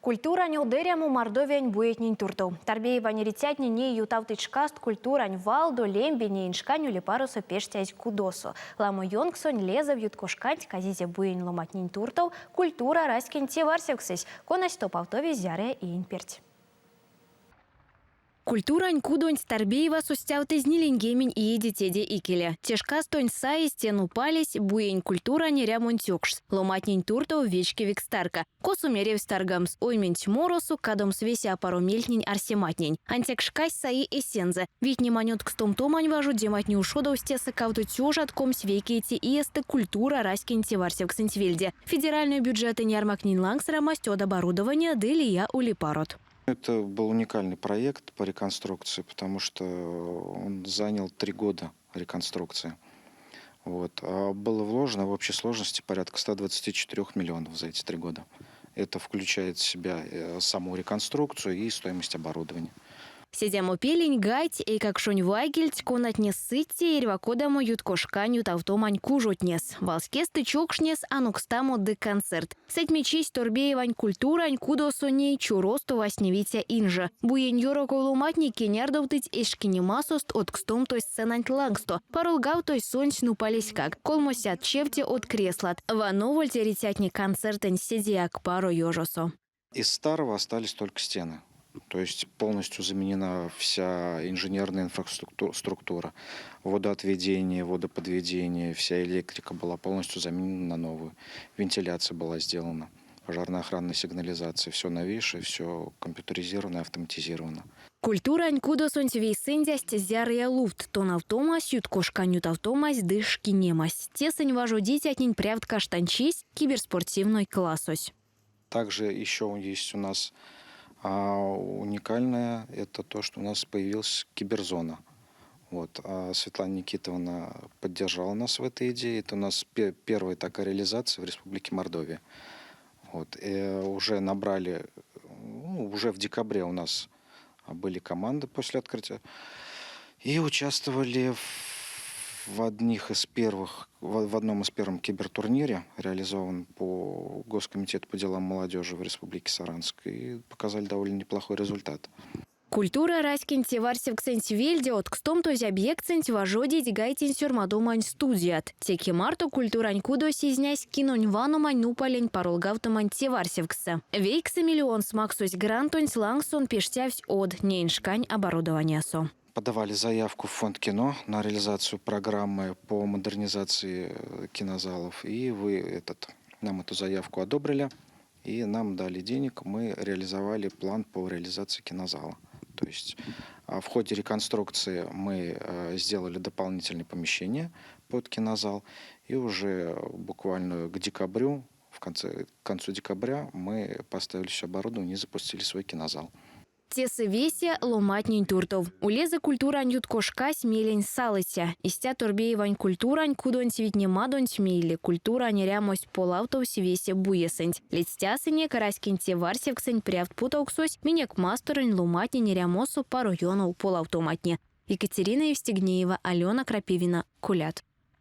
Культура неудеряму мордовень буетнень туртов. Тарбеева неритятни не ютавтычкаст культурань валдо лемби не иншканю липарусу пештять кудосу. Ламу йонгсон лезав юткошкать казизе буень ломатнень туртов культура раскин теварсевксись. Конась топавтови зяре и инперть. Культурань кудонь Тарбеева сустявты знилингемень и детеде икеле. Тешка стонь саи стену пались, буень культурань рямонтёкшс. Ломатнень туртов вечки викстарка. Косу мерев старгамс оймень моросу, кадом свеся паромельтнень арсематнень. Антекшкась саи эссензе. Ведь не манет к стом томань важу, дематни ушодов стеса кавту тёжат ком свекети и эсты культура раскин теварсев к сентвельде. Федеральные бюджеты нярмакнин лангсера мастёд оборудования делия улипарот. Это был уникальный проект по реконструкции, потому что он занял 3 года реконструкции. А было вложено в общей сложности порядка 124 миллионов за эти 3 года. Это включает в себя саму реконструкцию и стоимость оборудования. Сидямо пелень гать, и как шонь вайгельть, конат не сытти, и рвакодаму юткошканю тавтомань кужутнес. Валске стычокшнес, анукстамо де концерт. Сеть мечись торбеевань культурань, кудосоней, чуросту васневитя инжа. Буень йороко ломатники нярдовтыть эшкинемасост от кстом той сценань лангсто. Паролгав той сонь нупались как. Колмосят чевте от креслат. Вановольте ритятни концертень сидиак паро йожосо. Из старого остались только стены. То есть полностью заменена вся инженерная инфраструктура. Водоотведение, водоподведение, вся электрика была полностью заменена на новую. Вентиляция была сделана, пожарно-охранная сигнализация. Все новейшее, все компьютеризировано, автоматизировано. Культура анькудосонь вейсендясть зяря луфт. Тон автомас, юткошканют автомас, дышки немась. Тесень важу дитятнень прявт каштанчись, киберспортивной классось. Также еще есть у нас уникальное – это то, что у нас появилась киберзона. Светлана Никитовна поддержала нас в этой идее. Это у нас первая такая реализация в Республике Мордовия. Уже набрали, уже в декабре у нас были команды после открытия. И участвовали в одном из первых кибертурнире, реализован по Госкомитету по делам молодежи в Республике Саранск, и показали довольно неплохой результат. Культура раскин теварсев к сентвельде от кстом тозь объект сентважоди дигайтин сюрмадомань студият. Теки марту культурань кудо сизнясь кинонь ваномань нупалень паролгавтомань теварсевкса. Вейкса миллион смаксусь грантонь слангсон пештявсь от нейншкань оборудования со. Подавали заявку в фонд кино на реализацию программы по модернизации кинозалов. И нам эту заявку одобрили и нам дали денег. Мы реализовали план по реализации кинозала. То есть в ходе реконструкции мы сделали дополнительные помещения под кинозал. И уже буквально к декабрю, к концу декабря мы поставили все оборудование и запустили свой кинозал. Тесы веся ломатнень туртов. Улезе культурань юткошкась мелень салыся. Истя торбеевань культурань кудонь свитне мадонь смейле. Культурань рямость полавтов свесе буесэнь. Летстясыне караськин теварсевксэнь прявт путауксось. Минек масторынь ломатнень рямосу пару йонов полавтоматне. Екатерина Евстигнеева, Алена Крапивина, Кулят.